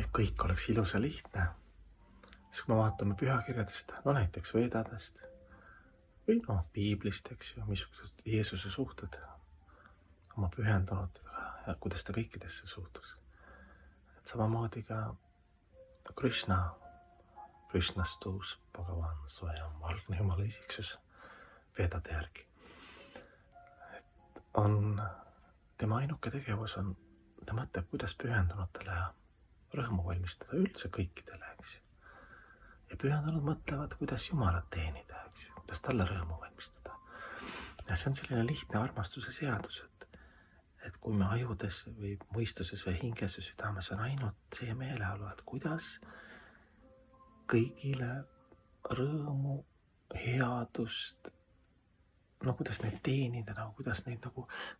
et kõik oleks ilus ja lihtne, siis kui me vaatame pühakirjadest, no näiteks Veedadest või piiblist, eks ju, missugused Jeesuse suhted oma pühendunutega ja kuidas ta kõikidesse suhtus. Et samamoodi ka Krishnastus Bhagavan Swayam, algne Jumala isiksus Veedade järgi. Tema ainuke tegevus on, ta mõtleb, kuidas pühendunutele rõõmu valmistada üldse kõikidele, eks ju. Ja pühendunud mõtlevad, kuidas Jumalat teenida, eks ju, kuidas talle rõõmu valmistada. Ja see on selline lihtne armastuse seadus, et kui me ajudes või mõistuses või hinges ja südames on ainult see meeleolu, et kuidas kõigile rõõmu, headust, kuidas neid teenida, kuidas neid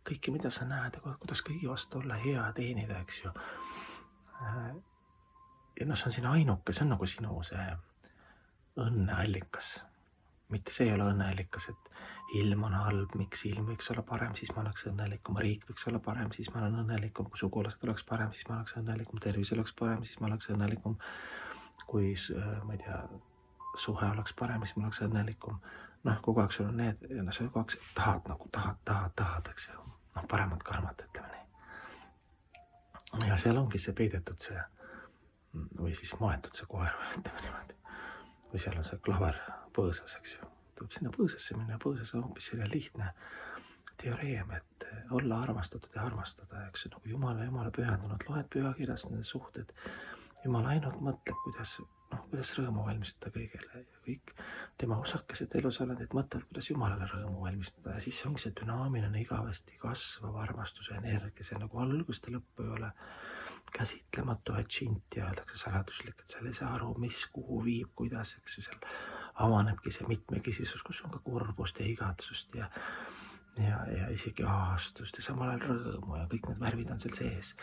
kõiki, mida sa näed, kuidas kõigi vastu olla hea teenida, eks ju. Ja see on sinu ainuke, see on sinu see õnneallikas. Mitte see ei ole õnneallikas, et ilm on halb, miks ilm võiks olla parem, siis ma oleks õnnelikum, riik võiks olla parem, siis ma olen õnnelikum, kui sugulased oleks parem, siis ma oleks õnnelikum, tervis oleks parem, siis ma oleks õnnelikum, kui, ma ei tea, suhe oleks parem, siis ma oleks õnnelikum. Kogu aeg sul on need, ja sa kogu aeg tahad, eks ju, paremat karmat, ütleme nii. Ja seal ongi see peidetud see, või siis moetud see koer, ütleme niimoodi. Või seal on see klaver põõsas, eks ju. Tuleb sinna põõsasse minna ja põõsas on hoopis selline lihtne teoreem, et olla armastatud ja armastada, eks ju, Jumala pühendunud, loed pühakirjast need suhted, Jumal ainult mõtleb, kuidas rõõmu valmistada kõigele ja kõik tema osakesed elusolendid mõtlevad, kuidas Jumalale rõõmu valmistada ja siis ongi see dünaamiline igavesti kasvav armastuse energia, see algust ja lõppu ei ole käsitlematu atšint ja öeldakse saladuslik, et seal ei saa aru, mis kuhu viib, kuidas, eks ju, seal avanebki see mitmekesisus, kus on ka kurbust ja igatsust ja isegi aastust ja samal ajal rõõmu ja kõik need värvid on seal sees,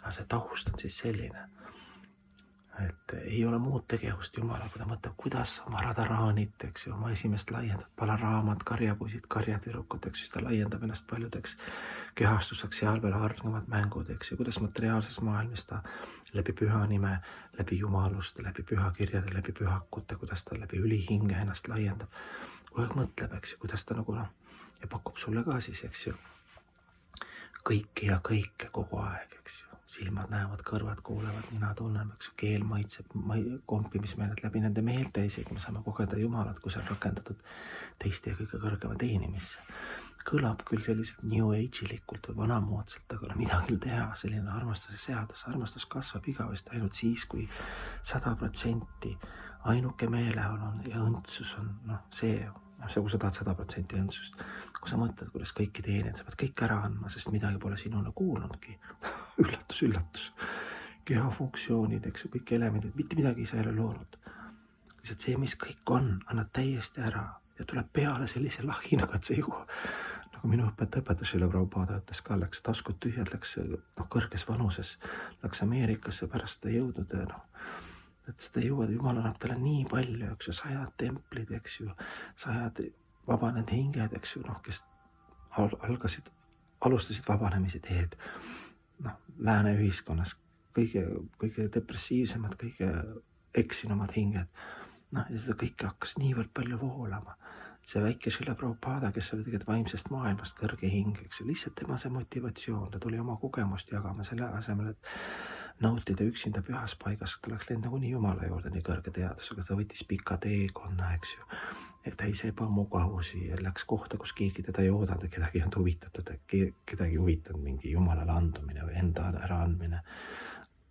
aga see taust on siis selline, et ei ole muud tegevust Jumala, kui ta mõtleb, kuidas oma radaraanit, eks ju, oma esimest laiendab, palaraamat, karjapuisid, karjatüdrukud, eks ju, ta laiendab ennast paljudeks kehastuseks, seal veel hargnevad mängud, eks ju, kuidas materiaalses maailmas ta läbi püha nime, läbi jumalust, läbi pühakirjade, läbi pühakute, kuidas ta läbi ülihinge ennast laiendab, kogu aeg mõtleb, eks ju, kuidas ta ja pakub sulle ka siis, eks ju, kõike ja kõike kogu aeg, eks ju. Silmad näevad, kõrvad kuulevad, nina tunnen, eks ju, keel maitseb, kompimismeeled läbi nende meelte isegi, me saame kogeda Jumalat, kui see on rakendatud teiste ja kõige kõrgema teenimisse. Kõlab küll selliselt new age-ilikult või vanamoodsalt, aga midagi küll teha, selline armastuse seadus. Armastus kasvab igavesti ainult siis, kui 100% ainuke meeleolu on ja õndsus on see, kui sa tahad 100% õndsust, kui sa mõtled, kuidas kõiki teenid, sa pead kõik ära andma, sest midagi pole sinule kuulnudki. üllatus. Keha funktsioonid, eks ju, kõik elemendid, mitte midagi sa ei ole loonud. Lihtsalt see, mis kõik on, annad täiesti ära ja tuleb peale sellise lahinaga, et see ei kuhu. Nagu minu õpetas üle Prabhupada ütles ka, läks taskud tühjad, läks kõrges vanuses, läks Ameerikasse, pärast ta jõudnud et seda jõuad, Jumal annab talle nii palju, eks ju, 100 templid, eks ju, 100 vabanenud hinged, eks ju, kes alustasid vabanemise teed, lääne ühiskonnas, kõige depressiivsemad, kõige eksinumad hinged, ja seda kõike hakkas niivõrd palju voolama. See väike Šrila Prabhupada, kes oli tegelikult vaimsest maailmast kõrge hing, eks ju, lihtsalt tema see motivatsioon, ta tuli oma kogemust jagama selle asemel, et nautida üksinda pühas paigas, ta läks lenda kuni Jumala juurde nii kõrge teadusega, ta võttis pika teekonna, eks ju, ja täis ebamugavusi ja läks kohta, kus keegi teda ei oodanud, kedagi ei olnud huvitatud, kedagi huvitanud mingi Jumalale andumine või enda äraandmine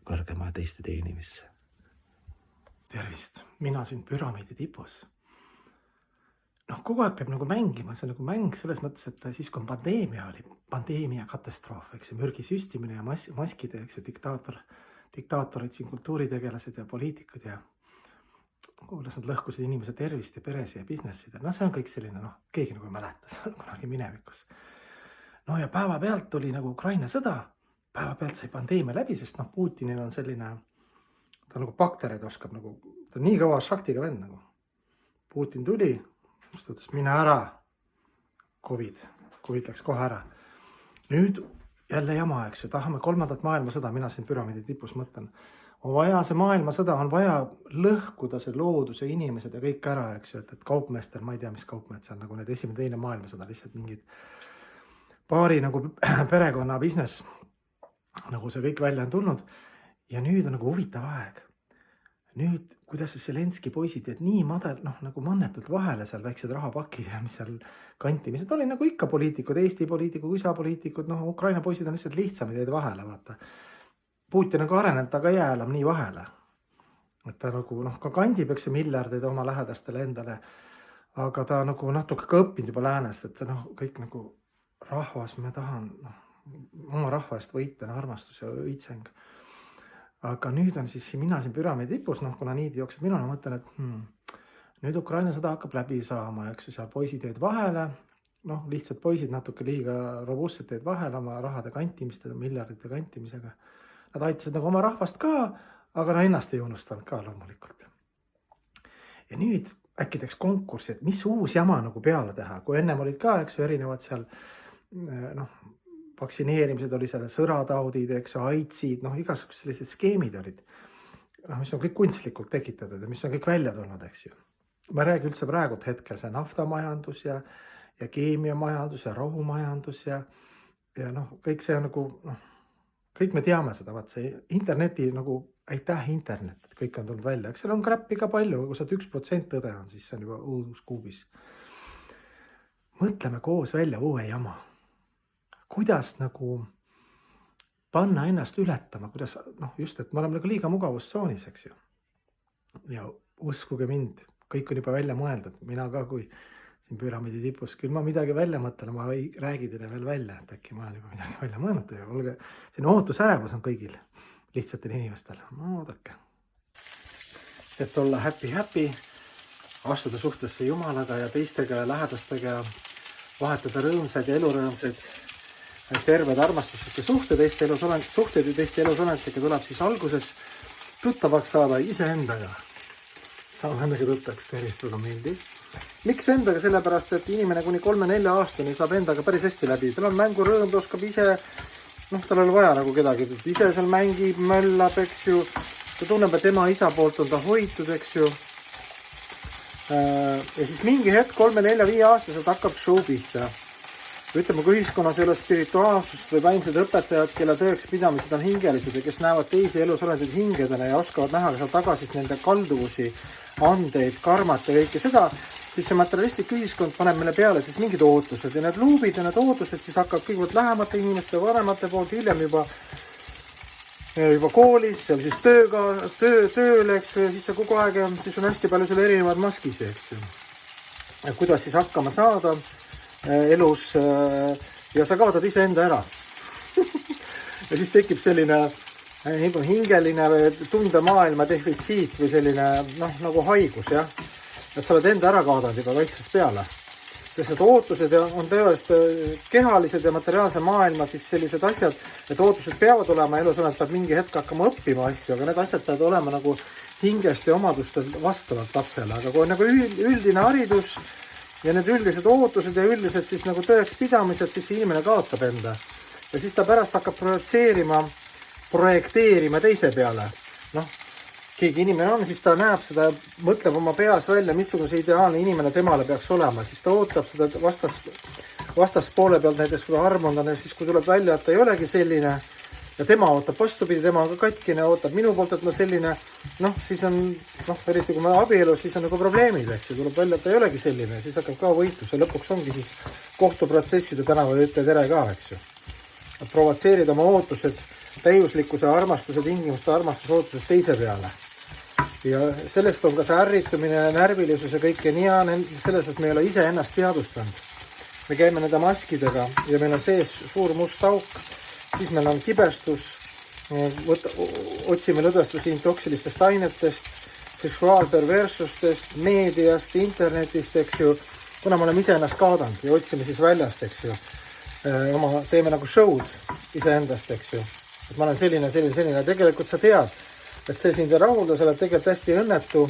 kõrgema ja teiste teenimisse. Tervist, mina siin püramiidi tipus. Kogu aeg peab mängima, see on mäng selles mõttes, et siis kui pandeemia oli, pandeemia katastroof, eks ju, mürgi süstimine ja maskide, eks ju, diktaatorid siin, kultuuritegelased ja poliitikud ja kuidas nad lõhkusid inimese tervist ja peresi ja businessid. See on kõik selline, keegi ei mäleta, see on kunagi minevikus. Ja päeva pealt tuli Ukraina sõda, päeva pealt sai pandeemia läbi, sest Putinil on selline, ta baktereid oskab, ta on nii kõva šaktiga vend Putin tuli, ta ütles, mine ära, Covid läks kohe ära. Nüüd jälle jama, eks ju, tahame 3. maailmasõda, mina siin püramiidi tipus mõtlen, on vaja see maailmasõda, on vaja lõhkuda see loodus ja inimesed ja kõik ära, eks ju, et kaupmeestel, ma ei tea, mis kaupmehed see on, nagu need esimene, teine maailmasõda, lihtsalt mingid paari nagu perekonna business, nagu see kõik välja on tulnud. Ja nüüd on nagu huvitav aeg. Nüüd, kuidas see Zelenski poisid, et nii madal, nagu mannetult vahele seal väiksed rahapakid ja mis seal kantimised oli nagu ikka poliitikud, Eesti poliitikud, USA poliitikud, Ukraina poisid on lihtsalt lihtsamad jäid vahele, vaata. Putin nagu arenenud, ta ka jäälam nii vahele. Et ta nagu, ka kandib, eks ju, miljardeid oma lähedastele endale, aga ta nagu natuke ka õppinud juba läänest, et see kõik nagu rahvas, ma tahan oma rahva eest võita, armastus ja õitseng. Aga nüüd on siis mina siin püramiidi tipus, kuna niidi jookseb minuna, mõtlen, et nüüd Ukraina sõda hakkab läbi saama, eks ju, seal poisid jäid vahele, lihtsalt poisid natuke liiga robustselt jäid vahele oma rahade kantimiste, miljardite kantimisega. Nad aitasid nagu oma rahvast ka, aga ennast ei unustanud ka loomulikult. Ja nüüd äkki teeks konkurssi, et mis uus jama nagu peale teha, kui ennem olid ka, eks ju, erinevad seal, vaktsineerimised oli seal sõrataudid, eks ju, AIDSid, igasugused sellised skeemid olid, mis on kõik kunstlikult tekitatud ja mis on kõik välja tulnud, eks ju. Ma ei räägi üldse praegu hetkel see naftamajandus ja keemiamajandus ja rohumajandus ja kõik see on nagu, kõik me teame seda, vaat see interneti nagu, aitäh internet, et kõik on tulnud välja, eks seal on kräppi ka palju, kui sealt 1% tõde on, siis see on juba õuduskuubis. Mõtleme koos välja uue jama. Kuidas nagu panna ennast ületama, kuidas, just, et me oleme nagu liiga mugavustsoonis, eks ju. Ja uskuge mind, kõik on juba välja mõeldud, mina ka, kui siin püramiidi tipus, küll ma midagi välja mõtlen, ma ei räägi teile veel välja, et äkki ma olen juba midagi välja mõelnud ja olge, siin ootusärevus on kõigil lihtsatel inimestel, oodake. Et olla happy, astuda suhtesse Jumalaga ja teistega ja lähedastega ja vahetada rõõmsaid ja elurõõmsaid terved armastuslikke suhted teiste elusolenditega tuleb siis alguses tuttavaks saada iseendaga. Saame endaga tuttavaks, tervist väga meeldib. Miks endaga? Sellepärast, et inimene kuni 3-4 aastani saab endaga päris hästi läbi. Tal on mängu rõõm, ta oskab ise, tal ei ole vaja nagu kedagi, ise seal mängib, möllab, eks ju. Ta tunneb, et tema isa poolt on ta hoitud, eks ju. Ja siis mingi hetk 3-4-5 aastaselt hakkab show pihta. Ütleme, kui ühiskonnas ei ole spirituaalsust või vaimsed õpetajad, kelle tööks pidamised on hingelised ja kes näevad teisi elusolendeid hingedena ja oskavad näha seal tagasi nende kalduvusi, andeid, karmat ja kõike seda, siis see materialistlik ühiskond paneb meile peale siis mingid ootused ja need luubid ja need ootused siis hakkavad kõigepealt lähemate inimeste, vanemate poolt, hiljem juba koolis, seal siis tööle, eks ju, ja siis kogu aeg siis on hästi palju seal erinevad maskis, eks ju. Ja kuidas siis hakkama saada elus ja sa kaotad iseenda ära. Ja siis tekib selline hingeline tundemaailma defitsiit või selline nagu haigus, jah. Et sa oled enda ära kaotanud juba väiksest peale. Sest ootused on tõepoolest kehalised ja materiaalse maailma siis sellised asjad, et ootused peavad olema elus, et peab mingi hetk hakkama õppima asju, aga need asjad peavad olema nagu hingest ja omadustel vastavalt lapsele. Aga kui on nagu üldine haridus ja need üldised ootused ja üldised siis nagu tõeks pidamised, siis inimene kaotab enda. Ja siis ta pärast hakkab projekteerima teise peale. Keegi inimene on, siis ta näeb seda, mõtleb oma peas välja, missugune see ideaalne inimene temale peaks olema. Siis ta ootab seda vastaspoole pealt, näiteks kui ta harmondane, siis kui tuleb välja, et ta ei olegi selline ja tema ootab vastupidi, tema on ka katkine, ootab minu poolt, et ma selline, siis on, eriti kui ma abielus, siis on nagu probleemid, eks ju, tuleb välja, et ta ei olegi selline, siis hakkab ka võitlus ja lõpuks ongi siis kohtuprotsesside tänava ütle tere ka, eks ju. Provotseerida oma ootused täiuslikkuse, armastuse, tingimuste armastuse ootused teise peale. Ja sellest on ka see ärritumine, närvilisus ja kõik ja nii selles, et me ei ole ise ennast teadustanud. Me käime nende maskidega ja meil on sees suur must auk, siis meil on kibestus, otsime lõdvestusi toksilistest ainetest, seksuaalperverssustest, meediast, internetist, eks ju, kuna me oleme ise ennast kaadanud ja otsime siis väljast, eks ju, teeme nagu show'd iseendast, eks ju, et ma olen selline, tegelikult sa tead, et see sind ei rahulda, sa oled tegelikult hästi õnnetu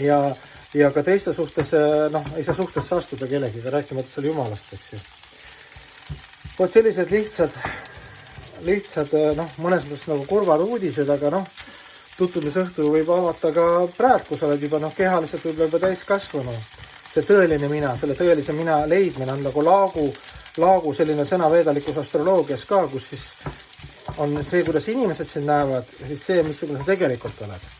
ja ka teiste suhtes, ei saa suhtesse astuda kellegiga, rääkimata seal Jumalast, eks ju. Sellised lihtsad, mõnes mõttes nagu kurvad uudised, aga tutvumisõhtu võib avata ka praegu, kui sa oled juba kehaliselt võib-olla juba täiskasvanu. See tõeline mina, selle tõelise mina leidmine on nagu laagu selline sõna veedalikus astroloogias ka, kus siis on see, kuidas inimesed sind näevad ja siis see, missugune sa tegelikult oled.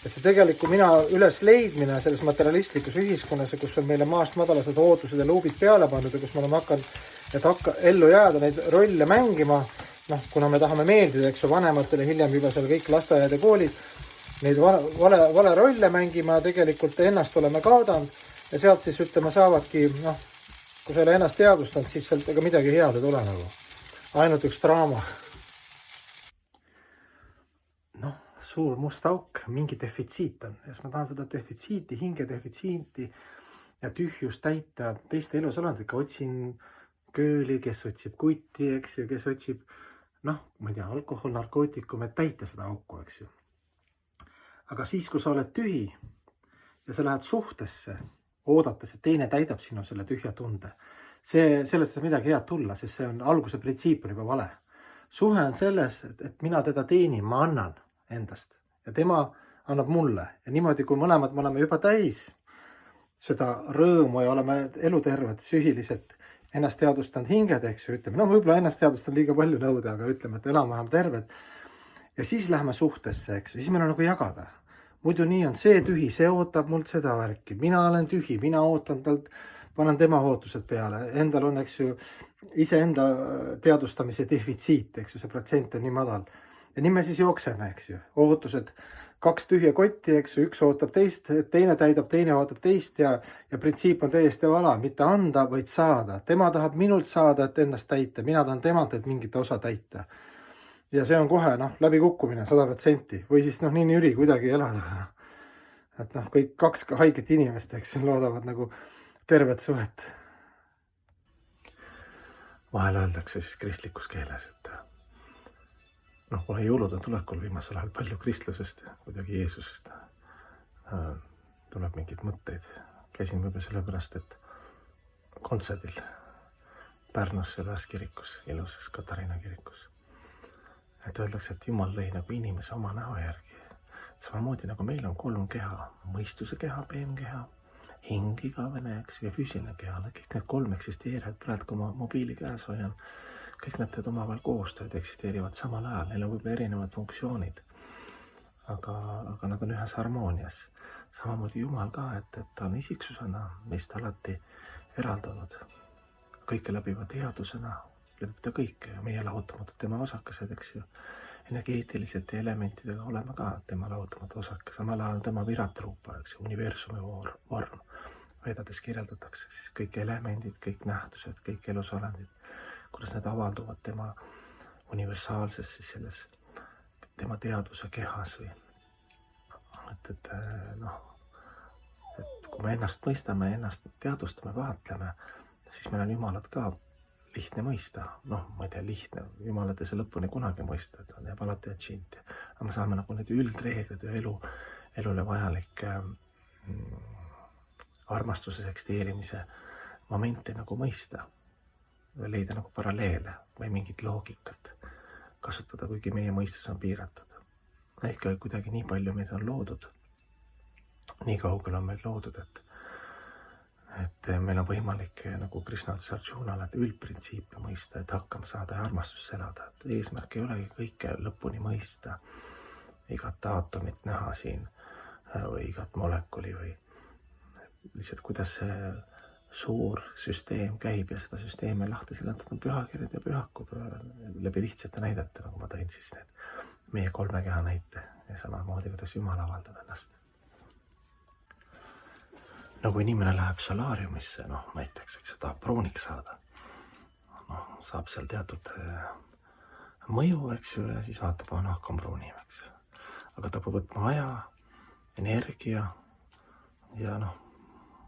Et see tegeliku mina üles leidmine selles materialistlikus ühiskonnas, kus on meile maast madalased ootused ja luubid peale pandud ja kus me oleme hakanud ellu jääda neid rolle mängima, kuna me tahame meeldida, eks ju, vanematele, hiljem juba seal kõik lasteaiad ja koolid, neid vale rolle mängima, tegelikult ennast oleme kaadanud ja sealt siis ütlema saavadki, kui sa ei ole ennast teadvustanud, siis sealt ega midagi head ei tule nagu. Ainult üks draama. Suur must auk, mingi defitsiit on. Ja ma tahan seda defitsiiti, hinge defitsiiti ja tühjust täita teiste elusolendika. Otsin kööli, kes otsib kuti, eks ju, kes otsib, ma ei tea, alkohol, narkootikume, täita seda auku, eks ju. Aga siis, kui sa oled tühi ja sa lähed suhtesse, oodates, et teine täidab sinu selle tühja tunde, sellest saab midagi head tulla, sest see on alguse printsiip on juba vale. Suhe on selles, et mina teda teenin, ma annan endast ja tema annab mulle ja niimoodi, kui mõlemad me oleme juba täis seda rõõmu ja oleme eluterved psüühiliselt ennast teadvustanud hinged, eks ju, ütleme, võib-olla ennast teadvustanud liiga palju nõude, aga ütleme, et enam-vähem terved ja siis lähme suhtesse, eks ju, siis meil on nagu jagada. Muidu nii on see tühi, see ootab mult seda värki, mina olen tühi, mina ootan talt, panen tema ootused peale, endal on, eks ju, iseenda teadvustamise defitsiit, eks ju, see protsent on nii madal. Ja nii me siis jookseme, eks ju, ootused, 2 tühja kotti, eks ju, üks ootab teist, teine täidab, teine ootab teist ja printsiip on täiesti vala, mitte anda, vaid saada. Tema tahab minult saada, et ennast täita, mina tahan temalt, et mingit osa täita. Ja see on kohe, läbi kukkumine 100% või siis nii üri kuidagi elada. Et kõik 2 haiget inimest, eks loodavad nagu tervet suhet. Vahel öeldakse siis kristlikus keeles, et kuna jõulud on tulekul viimasel ajal palju kristlusest ja kuidagi Jeesusest tuleb mingeid mõtteid. Käisin võib-olla sellepärast, et kontserdil Pärnus selles kirikus, ilusas Katariina kirikus. Et öeldakse, et Jumal lõi nagu inimese oma näo järgi. Samamoodi nagu meil on 3 keha, mõistuse keha, peenkeha, hing igavene, eks, ja füüsiline keha. Kõik need 3 eksisteerivad, praegu kui ma mobiili käes hoian, kõik need teed omavahel koostööd eksisteerivad samal ajal, neil on võib-olla erinevad funktsioonid, aga nad on ühes harmoonias. Samamoodi Jumal ka, et ta on isiksusena meist alati eraldunud. Kõike läbiva teadusena läbib ta kõike ja meie lahutamatult tema osakesed, eks ju. Energeetiliselt ja elementidega oleme ka tema lahutamatu osake. Samal ajal on tema viratruupa, eks ju, universumi vorm. Vedades kirjeldatakse siis kõik elemendid, kõik nähtused, kõik elusolendid, kuidas need avalduvad tema universaalses siis selles tema teadvuse kehas või et kui me ennast mõistame, ennast teadvustame, vaatleme, siis meil on Jumalat ka lihtne mõista. Ma ei tea, lihtne, Jumalat ei saa lõpuni kunagi mõista, ta jääb alati atšinti. Aga me saame nagu need üldreeglid ja elule vajalik armastuses eksisteerimise momente nagu mõista. Või leida nagu paralleele või mingit loogikat kasutada, kuigi meie mõistus on piiratud. Ikka kuidagi nii palju meid on loodud. Nii kaugel on meid loodud, et meil on võimalik nagu Krishna ütles Arjunale, et üldprintsiipe mõista, et hakkama saada ja armastusse elada. Et eesmärk ei olegi kõike lõpuni mõista, igat aatomit näha siin või igat molekuli või lihtsalt kuidas see suur süsteem käib ja seda süsteemi lahti seletada on pühakirjad ja pühakud läbi lihtsate näidete, nagu ma tõin siis need meie 3 keha näite ja samamoodi, kuidas Jumal avaldab ennast. Kui inimene läheb solaariumisse, näiteks, eks tahab pruuniks saada, saab seal teatud mõju, eks ju, ja siis vaatab, nahk on pruunim, eks ju. Aga ta peab võtma aja, energia ja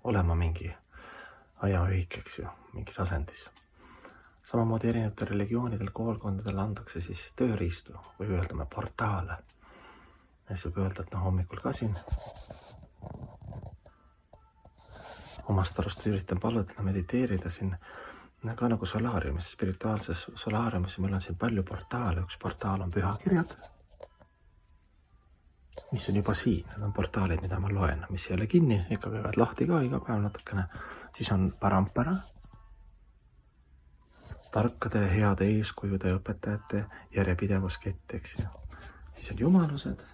olema mingi ajaühik, eks ju, mingis asendis. Samamoodi erinevatel religioonidel, koolkondadel antakse siis tööriistu või öeldame portaale. Ja siis võib öelda, et hommikul ka siin omast arust üritan palvetada, mediteerida siin ka nagu solaariumis, spirituaalses solaariumis. Meil on siin palju portaale, üks portaal on pühakirjad. mis on juba siin, need on portaalid, mida ma loen, mis ei ole kinni, ikka käivad lahti ka iga päev natukene. Siis on parampara, tarkade, heade eeskujude, õpetajate järjepidevuskett, eks ju. Siis on jumalused,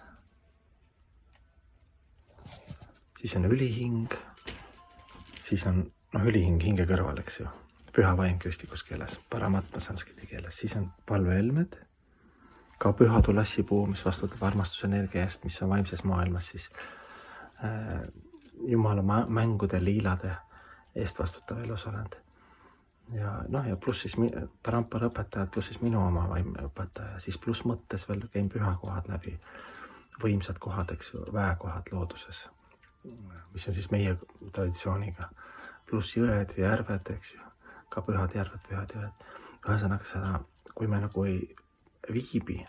siis on ülihing, siis on ülihing hinge kõrval, eks ju, püha vaim kristlikus keeles, paramatma sanskriti keeles, siis on palvehelmed, ka püha tulassipuu, mis vastutab armastusenergia eest, mis on vaimses maailmas siis jumala mängude, liilade eest vastutav elusolend. Ja pluss siis parampara õpetajad, pluss siis minu oma vaimne õpetaja, siis pluss mõttes veel käin pühakohad läbi, võimsad kohad, eks ju, väekohad looduses, mis on siis meie traditsiooniga, pluss jõed ja järved, eks ju, ka pühad järved. Ühesõnaga seda, kui me nagu ei viibi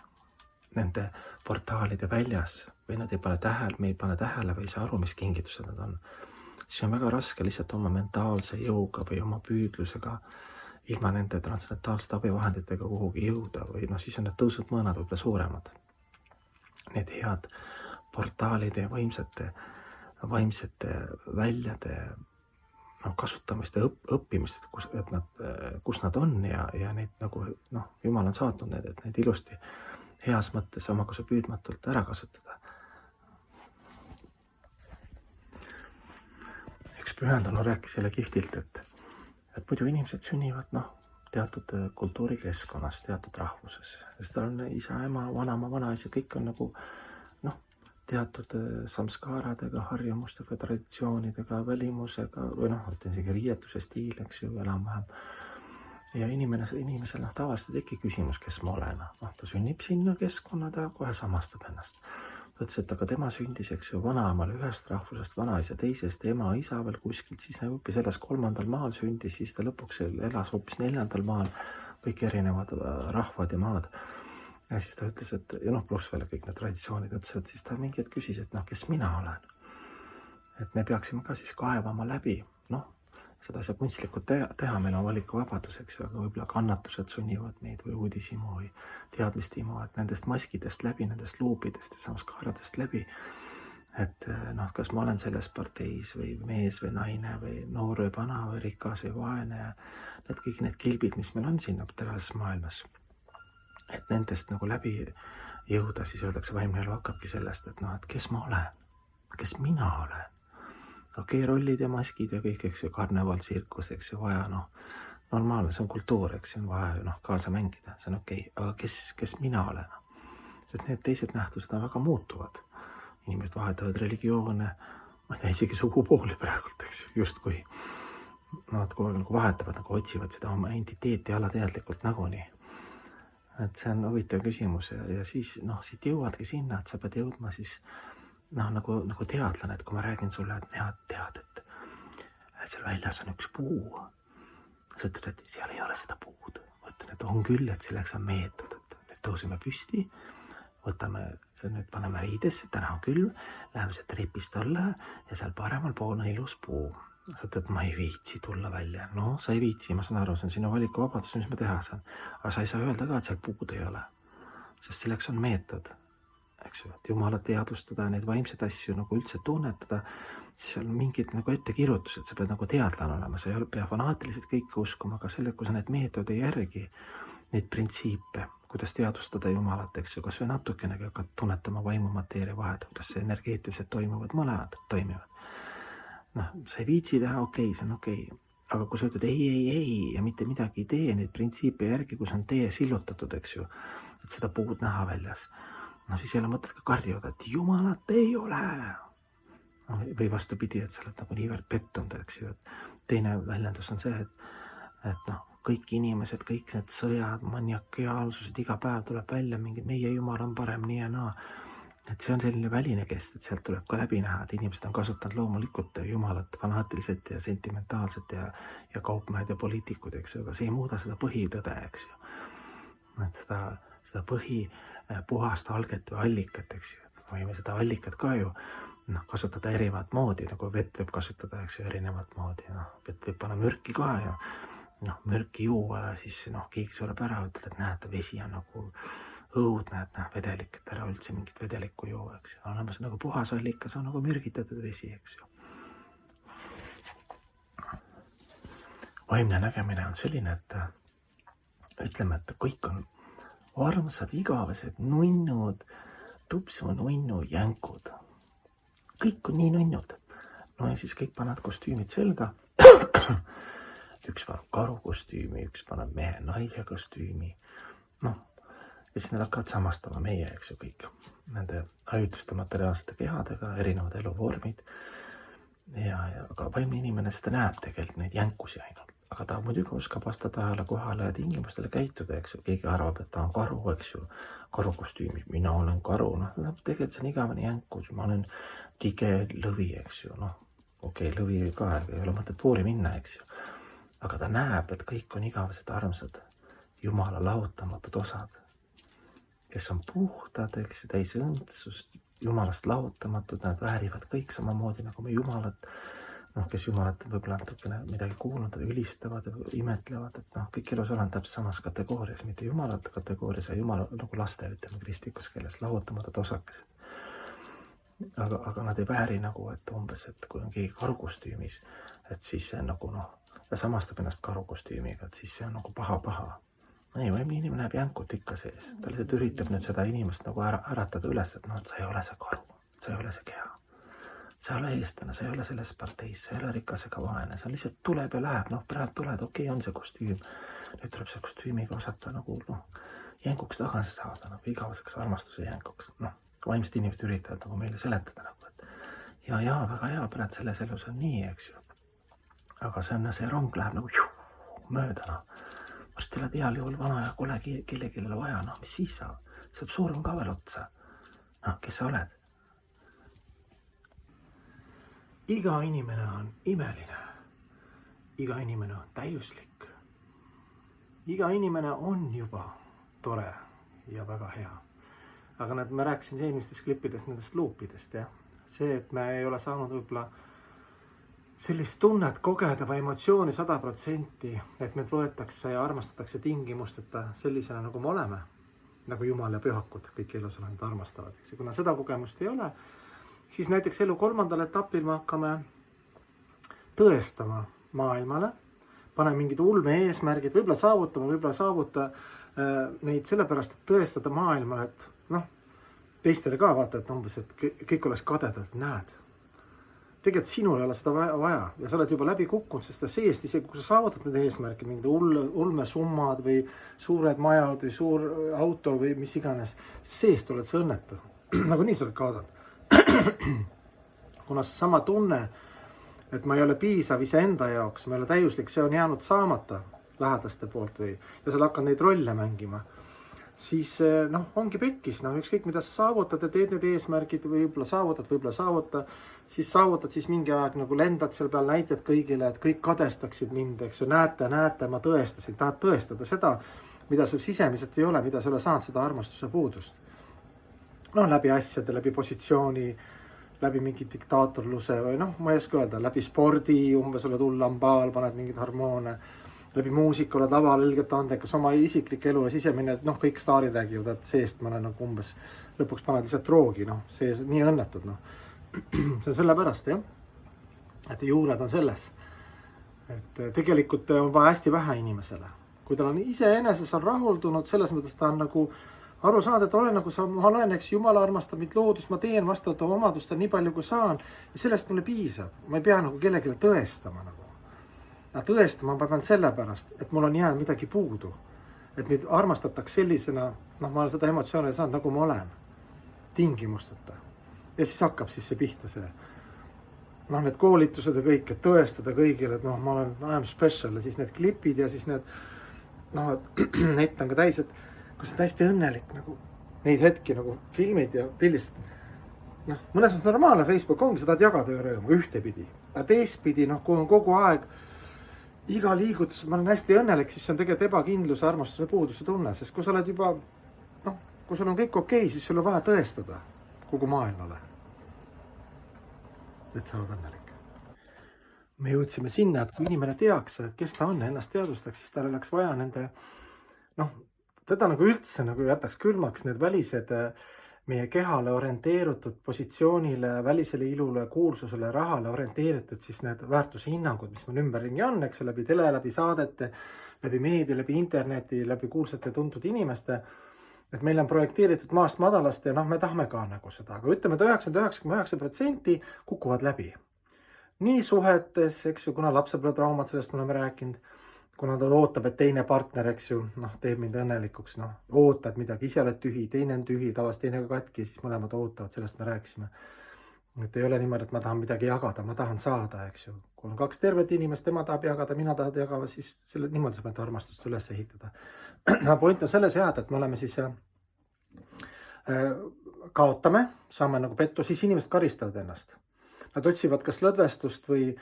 nende portaalide väljas või nad ei pane tähele, me ei pane tähele või ei saa aru, mis kingitused nad on, siis on väga raske lihtsalt oma mentaalse jõuga või oma püüdlusega ilma nende transcendentaalsete abivahenditega kuhugi jõuda või siis on need tõusnud mõõnad võib-olla suuremad. Need head portaalid ja vaimsete väljade kasutamist ja õppimist, kus nad on ja neid nagu Jumal on saatnud need, et neid ilusti heas mõttes omakosa püüdmatult ära kasutada. Üks pühendunu rääkis jälle kihvtilt, et muidu inimesed sünnivad teatud kultuurikeskkonnas, teatud rahvuses, sest tal on isa, ema, vanaema, vanaisa, kõik on nagu teatud samskaaradega, harjumustega, traditsioonidega, välimusega või isegi riietuse stiil, eks ju, enam-vähem. Ja inimesel tavaliselt ei teki küsimus, kes ma olen. Ta sünnib sinna keskkonna, ta kohe samastab ennast. Ta ütles, et aga tema sündis, eks ju, vanaemal ühest rahvusest, vanaisa teisest, ema, isa veel kuskilt, siis hoopis elas 3. maal sündis, siis ta lõpuks elas hoopis 4. maal, kõik erinevad rahvad ja maad. Ja siis ta ütles, et pluss veel kõik need traditsioonid, ütles, et siis ta mingi hetk küsis, et kes mina olen. Et me peaksime ka siis kaevama läbi, seda see kunstlikult teha, meil on valikuvabadus, eks ju, aga võib-olla kannatused sunnivad meid või uudishimu või teadmistimu, et nendest maskidest läbi, nendest luupidest ja samskaaradest läbi, et kas ma olen selles parteis või mees või naine või noor või vana või rikas või vaene ja kõik need kilbid, mis meil on siin terases maailmas. Et nendest nagu läbi jõuda, siis öeldakse, vaimne elu hakkabki sellest, et kes ma olen, kes mina olen. Rollid ja maskid ja kõik, eks ju, karneval, tsirkus, eks ju, vaja, normaalne, see on kultuur, eks ju, on vaja kaasa mängida, see on okei, aga kes mina olen? Et need teised nähtused on väga muutuvad. Inimesed vahetavad religioone, ma ei tea, isegi sugupooli praegult, eks ju, justkui nad kogu aeg vahetavad, otsivad seda oma entiteeti alateadlikult nagunii. Et see on huvitav küsimus ja siis siit jõuadki sinna, et sa pead jõudma siis nagu teadlane, et kui ma räägin sulle, et tead, et seal väljas on üks puu. Sa ütled, et seal ei ole seda puud. Võtan, et on küll, et selleks on meetod, et nüüd tõuseme püsti, nüüd paneme riidesse, täna on külm, läheme sealt trepist alla ja seal paremal pool on ilus puu. Sa ütled, ma ei viitsi tulla välja. Sa ei viitsi, ma saan aru, see on sinu valikuvabadus, mis ma teha saan. Aga sa ei saa öelda ka, et seal puud ei ole. Sest selleks on meetod. Eks ju, et Jumalat teadvustada, neid vaimseid asju nagu üldse tunnetada, siis on mingid nagu ettekirjutused, sa pead nagu teadlane olema, sa ei pea fanaatiliselt kõike uskuma, aga selle, kui sa need meetodi järgi, neid printsiipe, kuidas teadvustada Jumalat, eks ju, kas või natukenegi hakkad tunnetama vaimu mateeria vahet, kuidas see energeetiliselt toimuvad, mõlemad toimivad. Sa ei viitsi teha, okei, see on okei, aga kui sa ütled ei ja mitte midagi ei tee, neid printsiipe järgi, kus on tee sillutatud, eks ju, et seda puud näha väljas, siis ei ole mõtet ka karjuda, et Jumalat ei ole. Või vastupidi, et sa oled nagu niivõrd pettunud, eks ju, et teine väljendus on see, et kõik inimesed, kõik need sõjad, maniakiaalsused, iga päev tuleb välja mingid, meie Jumal on parem nii ja naa. Et see on selline väline kest, et sealt tuleb ka läbi näha, et inimesed on kasutanud loomulikult Jumalat fanaatiliselt ja sentimentaalselt ja kaupmehed ja poliitikud, eks ju, aga see ei muuda seda põhitõde, eks ju. Et seda puhast alget või allikat, eks ju. Võime seda allikat ka ju kasutada erinevat moodi, nagu vett võib kasutada, eks ju, erinevat moodi. Vett võib panna mürki ka ja mürki juua ja siis keegi sureb ära, ütleb, et näed, vesi on nagu õudne, et vedelik, et ära üldse mingit vedelikku joo, eks ju. Olemas nagu puhas allikas on nagu mürgitatud vesi, eks ju. Vaimne nägemine on selline, et ütleme, et kõik on armsad, igavesed, nunnud, tupsu, nunnu, jänkud. Kõik on nii nunnud. No ja siis kõik pannad kostüümid selga. Üks paneb karu kostüümi, üks paneb mehe naise kostüümi. Ja siis need hakkavad samastama meie, eks ju, kõik. Nende ajutiste materiaalsete kehadega, erinevad eluvormid. Aga vaimne inimene seda näeb tegelikult neid jänkusi ainult. Aga ta muidugi oskab vastata ajale, kohale ja tingimustele käituda, eks ju. Keegi arvab, et ta on karu, eks ju. Karu kostüümis, mina olen karu. Tegelikult see on igavene jänkus. Ma olen tige lõvi, eks ju. Okei, lõvi ka, ei ole mõtet pooli minna, eks ju. Aga ta näeb, et kõik on igavesed armsad, Jumala lahutamatud osad, kes on puhtad, eks ju, täis õndsust, Jumalast lahutamatud, nad väärivad kõik samamoodi nagu me Jumalat, kes Jumalat võib-olla natukene midagi kuulnud, ülistavad ja imetlevad, et kõik elus olen täpselt samas kategoorias, mitte Jumalat kategoorias, ja Jumala nagu laste, ütleme kristlikus keeles, lahutamatud osakesed. Aga nad ei vääri nagu, et umbes, et kui on keegi karukostüümis, et siis see on nagu ja samastab ennast karukostüümiga, et siis see on nagu paha. Ei, vaimne inimene näeb jänkut ikka sees. Ta lihtsalt üritab nüüd seda inimest nagu äratada üles, et sa ei ole see karu, sa ei ole see keha. Sa ei ole eestlane, sa ei ole selles parteis, sa ei ole rikas ega vaene, sa lihtsalt tuleb ja läheb, praegu tuled, okei, on see kostüüm. Nüüd tuleb see kostüümiga osata nagu jänkuks tagasi saada, nagu igaveseks armastuse jänkuks. Vaimsed inimesed üritavad nagu meile seletada nagu, et ja, väga hea, praegu selles elus on nii, eks ju. Aga see rong läheb nagu mööda, Varsti oled heal juhul vana ja kole kellelegi vaja, mis siis saab? Saab surm ka veel otsa. Kes sa oled? Iga inimene on imeline. Iga inimene on täiuslik. Iga inimene on juba tore ja väga hea. Aga ma rääkisin eelmistes klippidest nendest luupidest, jah. See, et me ei ole saanud võib-olla sellist tunnet kogeda või emotsiooni 100%, et meid võetakse ja armastatakse tingimusteta sellisena, nagu me oleme, nagu Jumal ja pühakud, kõik elus olend armastavad. Kuna seda kogemust ei ole, siis näiteks elu 3. etapil me hakkame tõestama maailmale, paneme mingid ulme eesmärgid, võib-olla saavuta neid sellepärast, et tõestada maailmale, et teistele ka vaata, et umbes, et kõik oleks kadedad, näed. Tegelikult sinul ei ole seda vaja ja sa oled juba läbi kukkunud, sest ta seest, isegi kui sa saavutad need eesmärgid, mingid ulmesummad või suured majad või suur auto või mis iganes, seest oled sa õnnetu. Nagu nii sa oled kaadanud. Kuna see sama tunne, et ma ei ole piisav iseenda jaoks, ma ei ole täiuslik, see on jäänud saamata lähedaste poolt ja sa hakkad neid rolle mängima, siis ongi pekkis, ükskõik mida sa saavutad ja teed need eesmärgid, võib-olla saavuta, siis saavutad siis mingi aeg nagu lendad seal peal, näitad kõigile, et kõik kadestaksid mind, eks ju, näete, ma tõestasin, tahad tõestada seda, mida sul sisemiselt ei ole, mida sa ei ole saanud, seda armastuse puudust. Läbi asjade, läbi positsiooni, läbi mingi diktaatorluse või ma ei oska öelda, läbi spordi, umbes oled ullambaal, paned mingid hormoone, läbi muusika oled laval ilgelt andekas, oma isiklik elu ja sisemine, kõik staarid räägivad, et seest ma olen nagu umbes, lõpuks paned lihtsalt roogi, see nii õnnetud, See on sellepärast, jah, et juured on selles, et tegelikult on vaja hästi vähe inimesele. Kui tal on iseeneses on rahuldunud, selles mõttes ta on nagu aru saada, et ma olen, eks Jumala armastab mind loodus, ma teen vastavalt oma omadustel nii palju, kui saan ja sellest mulle piisab. Ma ei pea nagu kellelegi tõestama tõestama ma pean sellepärast, et mul on jäänud midagi puudu. Et meid armastatakse sellisena, ma olen seda emotsiooni saanud, nagu ma olen. Tingimusteta. Ja siis hakkab siis see pihta see. Need koolitused ja kõik, et tõestada kõigile, et ma olen I am special ja siis need klipid ja siis need net on ka täis, et kus on hästi õnnelik neid hetki filmid ja pildist. Mõnes mõttes normaalne Facebook ongi, sa tahad jagada rõõmu ühtepidi. Ja teistpidi, kui on kogu aeg iga liigutus, ma olen hästi õnnelik, siis see on tegelikult ebakindluse, armastuse, puuduse tunne, sest kui sa oled juba, kui sul on kõik okei, siis sul on vaja tõestada kogu maailmale, et sa oled õnnelik. Me jõudsime sinna, et kui inimene teaks, et kes ta on, ennast teadvustaks, siis tal oleks vaja nende, teda nagu üldse nagu jätaks külmaks need välised meie kehale orienteeritud positsioonile, välisele ilule, kuulsusele, rahale orienteeritud siis need väärtushinnangud, mis meil ümberringi on, eks läbi tele, läbi saadete, läbi meedia, läbi interneti, läbi kuulsate tuntud inimeste, et meil on projekteeritud maast madalast ja me tahame ka nagu seda, aga ütleme, et 99,9% kukuvad läbi. Nii suhetes, eks ju, kuna lapsepõlvetraumad, sellest me oleme rääkinud, kuna ta ootab, et teine partner, eks ju, teeb mind õnnelikuks, ootad midagi, ise oled tühi, teine on tühi, tavaliselt teine ka katki, siis mõlemad ootavad, sellest me rääkisime. Et ei ole niimoodi, et ma tahan midagi jagada, ma tahan saada, eks ju. Kui on kaks tervet inimest, tema tahab jagada, mina tahad jagada, siis niimoodi saab armastust üles ehitada. Point on selles head, et me oleme siis kaotame, saame nagu pettu, siis inimesed karistavad ennast. Nad otsivad kas lõdvestust või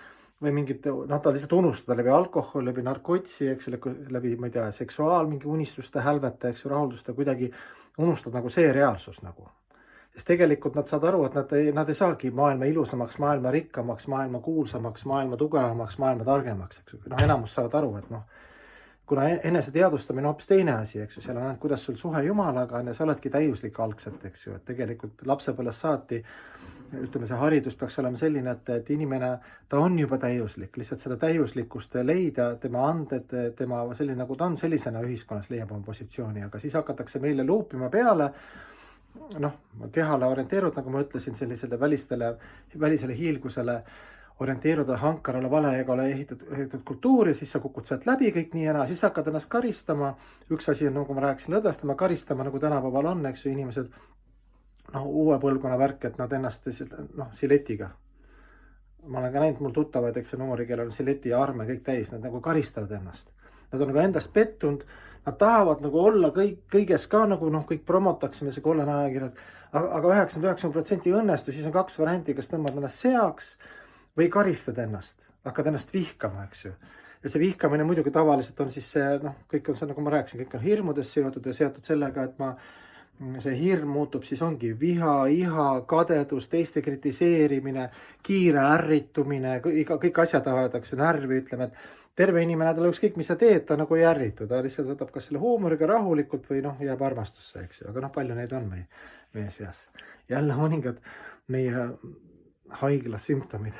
mingit, ta lihtsalt unustada läbi alkohol, läbi narkotsi, eks läbi, ma ei tea, mingi unistuste hälvete, eks ju, rahulduste, kuidagi unustad nagu see reaalsus nagu. Sest tegelikult nad saad aru, et nad ei saagi maailma ilusamaks, maailma rikkamaks, maailma kuulsamaks, maailma tugevamaks, maailma targemaks, eks ju. Enamus saavad aru, et kuna enese teadustamine hoopis teine asi, eks ju, seal on, kuidas sul suhe Jumalaga on ja sa oledki täiuslik algselt, eks ju, et tegelikult lapsepõlvest saati, ütleme, see haridus peaks olema selline, et inimene, ta on juba täiuslik, lihtsalt seda täiuslikkust leida, tema anded, tema selline nagu ta on, sellisena ühiskonnas leiab oma positsiooni, aga siis hakatakse meile luupima peale, kehale orienteerud, nagu ma ütlesin, sellisele välisele hiilgusele orienteeruda hankarale, valeegole ehitatud kultuuri, siis sa kukud sealt läbi kõik nii ja siis hakkad ennast karistama. Üks asi on, nagu ma rääkisin, lõdvestama, karistama, nagu tänapäeval on, eks ju, inimesed, uue põlvkonna värk, et nad ennast siletiga. Ma olen ka näinud mul tuttavad, eks ju, noori, kellel on sileti ja arme kõik täis, nad nagu karistavad ennast. Nad on nagu endast pettunud, nad tahavad nagu olla kõiges ka nagu kõik promotaksime see kollane ajakirjad, aga 99% õnnestu, siis on kaks varianti, kas tõmbad ennast seaks või karistad ennast, hakkad ennast vihkama, eks ju. Ja see vihkamine muidugi tavaliselt on siis see, kõik on see, nagu ma rääkisin, kõik on hirmudes seotud ja seotud sellega, et see hirm muutub, siis ongi viha, iha, kadedus, teiste kritiseerimine, kiire ärritumine, kõik asjad tahavad närvi, ütleme, et terve inimene, talle ükskõik, mis sa teed, ta nagu ei ärritu, ta lihtsalt võtab kas selle huumoriga rahulikult või jääb armastusse, eks ju, aga palju neid on meie seas. Jälle mõningad meie haigla sümptomid.